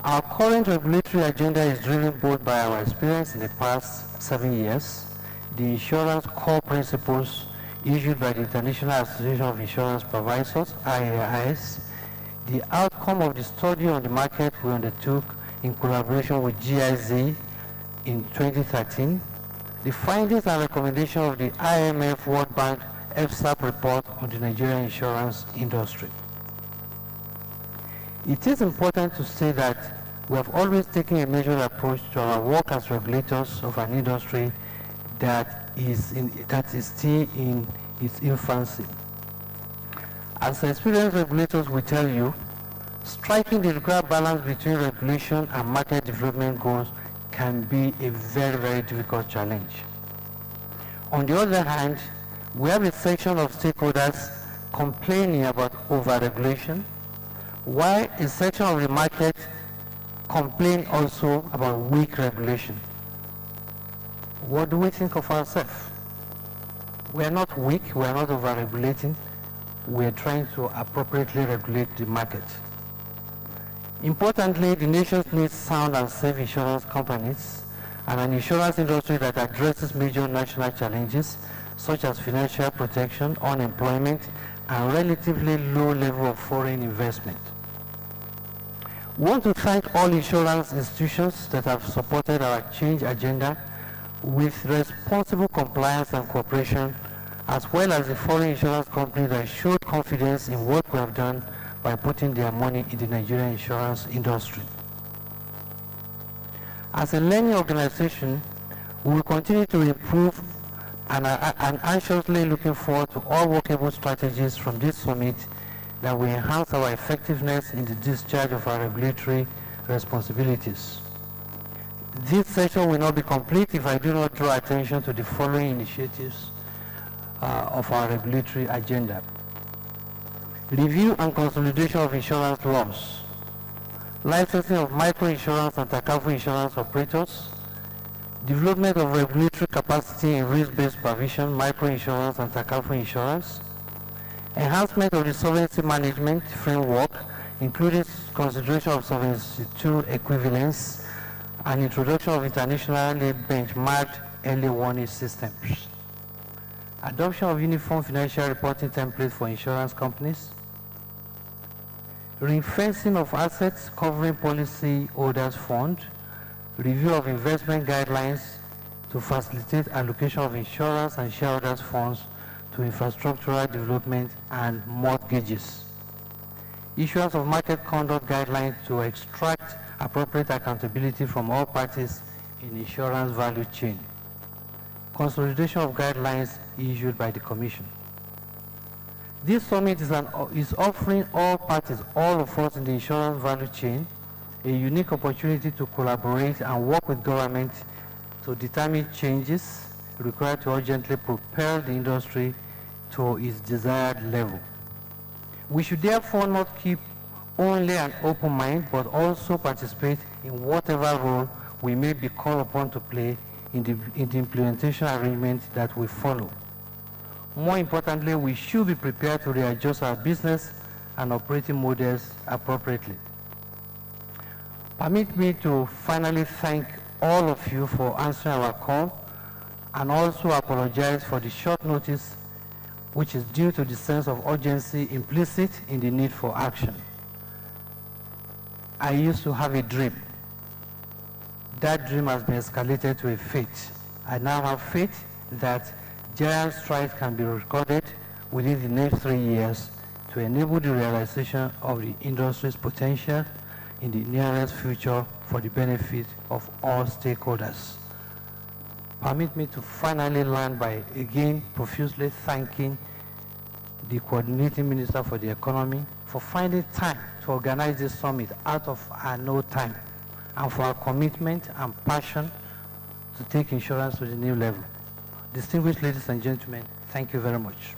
Our current regulatory agenda is driven both by our experience in the past 7 years, the insurance core principles issued by the International Association of Insurance Providers, IAIS, the outcome of the study on the market we undertook in collaboration with GIZ in 2013, the findings and recommendations of the IMF World Bank FSAP report on the Nigerian insurance industry. It is important to say that we have always taken a measured approach to our work as regulators of an industry that is still in its infancy. As experienced regulators will tell you, striking the required balance between regulation and market development goals can be a very, very difficult challenge. On the other hand, we have a section of stakeholders complaining about over-regulation, while a section of the market complain also about weak regulation. What do we think of ourselves? We are not weak, we are not over-regulating, we are trying to appropriately regulate the market. Importantly, the nation needs sound and safe insurance companies and an insurance industry that addresses major national challenges such as financial protection, unemployment, and relatively low level of foreign investment. We want to thank all insurance institutions that have supported our change agenda with responsible compliance and cooperation, as well as the foreign insurance companies that showed confidence in what we have done by putting their money in the Nigerian insurance industry. As a learning organization, we will continue to improve and are anxiously looking forward to all workable strategies from this summit that will enhance our effectiveness in the discharge of our regulatory responsibilities. This session will not be complete if I do not draw attention to the following initiatives of our regulatory agenda. Review and consolidation of insurance laws, licensing of microinsurance and takaful insurance operators, development of regulatory capacity in risk-based provision, microinsurance and takaful insurance, enhancement of the solvency management framework, including consideration of Solvency II equivalence and introduction of internationally benchmarked early warning systems. Adoption of uniform financial reporting templates for insurance companies. Ring-fencing of assets covering policy holders' fund. Review of investment guidelines to facilitate allocation of insurance and shareholders' funds to infrastructural development and mortgages. Issuance of market conduct guidelines to extract appropriate accountability from all parties in insurance value chain. Consolidation of guidelines issued by the Commission. This summit is offering all parties, all of us in the insurance value chain, a unique opportunity to collaborate and work with government to determine changes required to urgently propel the industry to its desired level. We should therefore not keep only an open mind, but also participate in whatever role we may be called upon to play in the implementation arrangement that we follow. More importantly, we should be prepared to readjust our business and operating models appropriately. Permit me to finally thank all of you for answering our call and also apologize for the short notice, which is due to the sense of urgency implicit in the need for action. I used to have a dream. That dream has been escalated to a faith. I now have faith that giant strides can be recorded within the next 3 years to enable the realization of the industry's potential in the nearest future for the benefit of all stakeholders. Permit me to finally land by again profusely thanking the Coordinating Minister for the Economy for finding time to organize this summit out of our no time, and for our commitment and passion to take insurance to the new level. Distinguished ladies and gentlemen, thank you very much.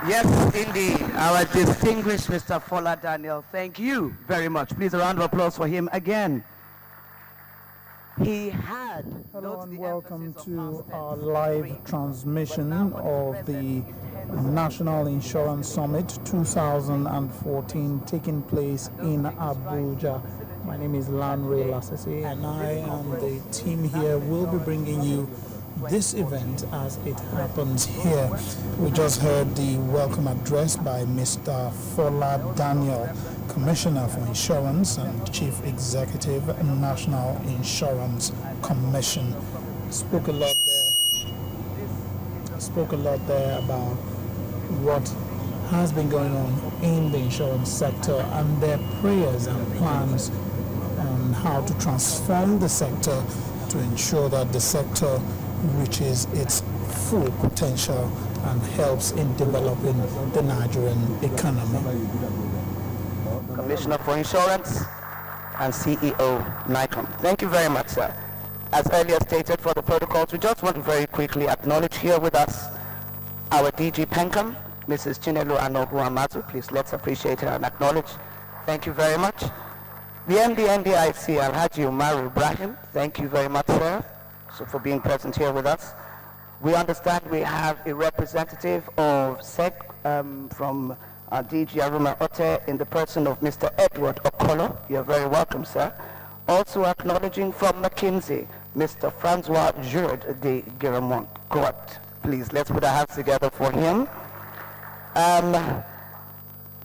Yes, indeed. Our distinguished Mr. Fola Daniel, thank you very much. Please, a round of applause for him again. He had... Hello and welcome to our live transmission of the National Insurance Summit 2014 taking place in Abuja. My name is Lanre Lasese, and I and the team here will be bringing you this event as it happens here. We just heard the welcome address by Mr. Fola Daniel, Commissioner for Insurance and Chief Executive, National Insurance Commission. Spoke a lot there about what has been going on in the insurance sector and their prayers and plans on how to transform the sector to ensure that the sector reaches its full potential and helps in developing the Nigerian economy. Commissioner for Insurance and CEO, NICOM. Thank you very much, sir. As earlier stated for the protocols, we just want to very quickly acknowledge here with us our DG Pencom, Mrs. Chinelo Anoguamatu. Please let's appreciate her and acknowledge. Thank you very much. The MD NDIC, Alhaji Umaru Ibrahim. Thank you very much, sir, for being present here with us. We understand we have a representative of SEC from DG Aruma Ote in the person of Mr. Edward Okolo. You're very welcome, sir. Also acknowledging from McKinsey, Mr. Francois Jured de Guéramont. Please, let's put our hands together for him.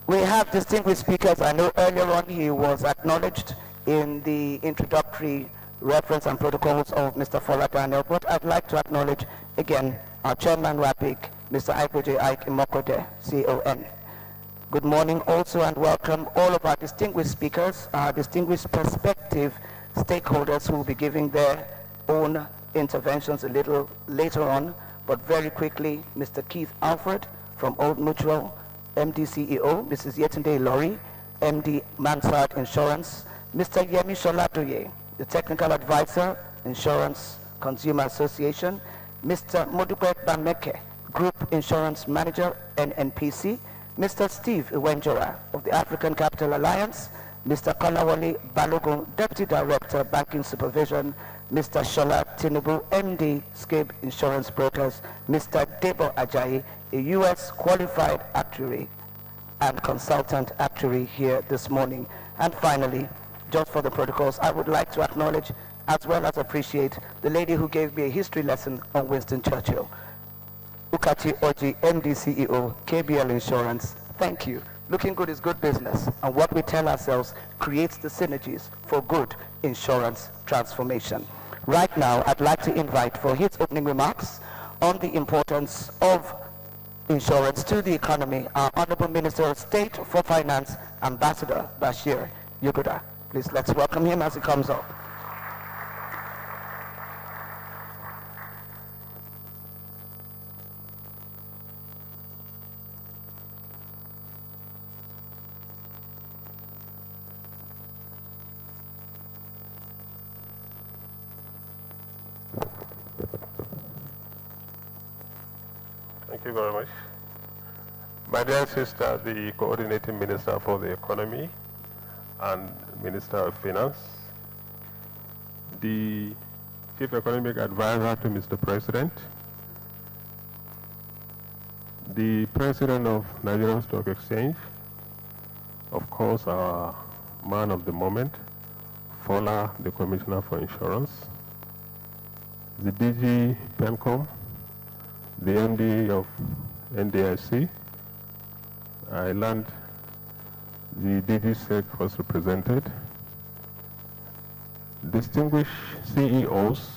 We have distinguished speakers. I know earlier on he was acknowledged in the introductory reference and protocols of Mr. Fola Daniel, but I'd like to acknowledge again our chairman RAPIC, Mr. Ikoje Ike Imokode, CON. Good morning also, and welcome all of our distinguished speakers, our distinguished prospective stakeholders who will be giving their own interventions a little later on. But very quickly, Mr. Keith Alfred from Old Mutual, MD CEO, Mrs. Yetunde Lori, MD Mansard Insurance, Mr. Yemi Sholadoye, the Technical Advisor, Insurance Consumer Association, Mr. Modupe Bameke, Group Insurance Manager, NNPC, Mr. Steve Iwenjora of the African Capital Alliance, Mr. Kolawole Balogun, Deputy Director, Banking Supervision, Mr. Shola Tinubu, MD, SCIB Insurance Brokers, Mr. Debo Ajayi, a U.S. qualified actuary and consultant actuary here this morning. And finally, just for the protocols, I would like to acknowledge as well as appreciate the lady who gave me a history lesson on Winston Churchill. Ukachi Oji, MD, CEO, KBL Insurance. Thank you. Looking good is good business, and what we tell ourselves creates the synergies for good insurance transformation. Right now, I'd like to invite for his opening remarks on the importance of insurance to the economy, our Honorable Minister of State for Finance, Ambassador Bashir Yuguda. Please let's welcome him as he comes up. Thank you very much. My dear sister, the Coordinating Minister for the Economy and Minister of Finance, the Chief Economic Advisor to Mr. President, the President of Nigerian Stock Exchange, of course our man of the moment, Fola, the Commissioner for Insurance, the DG Pencom, the MD of NDIC. I learned the DG SEC was represented. Distinguished CEOs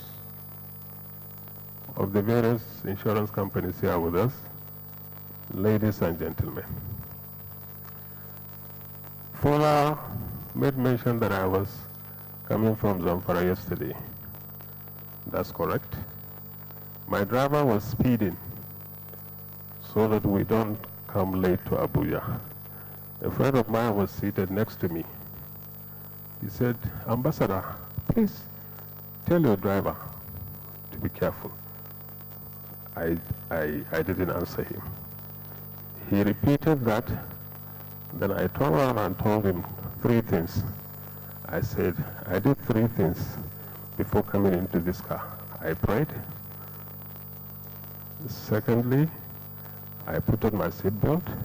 of the various insurance companies here with us, ladies and gentlemen. Fola made mention that I was coming from Zamfara yesterday. That's correct. My driver was speeding so that we don't come late to Abuja. A friend of mine was seated next to me. He said, "Ambassador, please tell your driver to be careful." I didn't answer him. He repeated that. Then I turned around and told him 3 things. I said, I did 3 things before coming into this car. I prayed. Secondly, I put on my seatbelt.